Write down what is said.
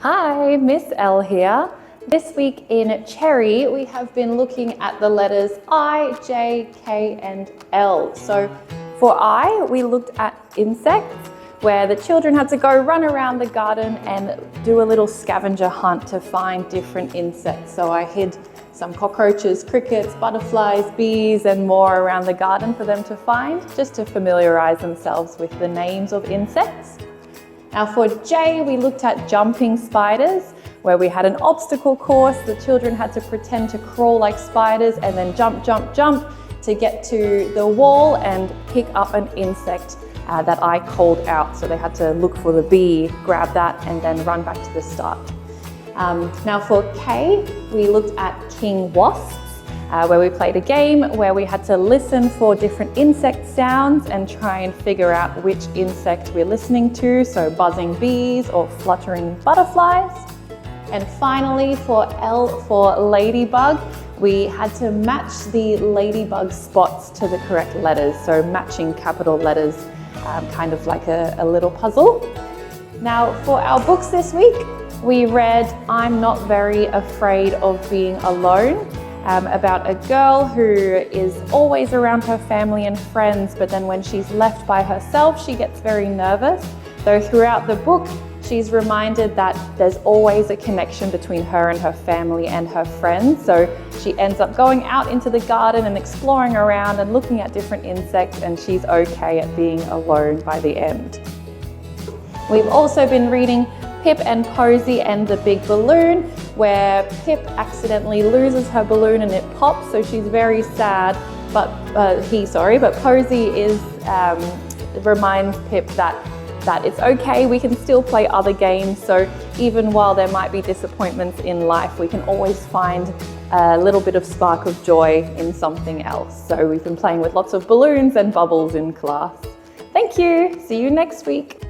Hi, Miss L here. This week in Cherry, we have been looking at the letters I, J, K, and L. So for I, we looked at insects, where the children had to go run around the garden and do a little scavenger hunt to find different insects. So I hid some cockroaches, crickets, butterflies, bees, and more around the garden for them to find, just to familiarize themselves with the names of insects. Now for J, we looked at jumping spiders, where we had an obstacle course. The children had to pretend to crawl like spiders and then jump, jump, jump to get to the wall and pick up an insect that I called out. So they had to look for the bee, grab that, and then run back to the start. Now for K, we looked at king wasps, where we played a game where we had to listen for different insect sounds and try and figure out which insect we're listening to, so buzzing bees or fluttering butterflies. And finally for L, for ladybug, we had to match the ladybug spots to the correct letters, so matching capital letters, kind of like a little puzzle. Now for our books this week, we read I'm Not Very Afraid of Being Alone, about a girl who is always around her family and friends, but then when she's left by herself, she gets very nervous. Though throughout the book, she's reminded that there's always a connection between her and her family and her friends. So she ends up going out into the garden and exploring around and looking at different insects, and she's okay at being alone by the end. We've also been reading Pip and Posy and the Big Balloon, where Pip accidentally loses her balloon and it pops, so she's very sad. But Posy reminds Pip that it's okay, we can still play other games. So even while there might be disappointments in life, we can always find a little bit of spark of joy in something else. So we've been playing with lots of balloons and bubbles in class. Thank you. See you next week.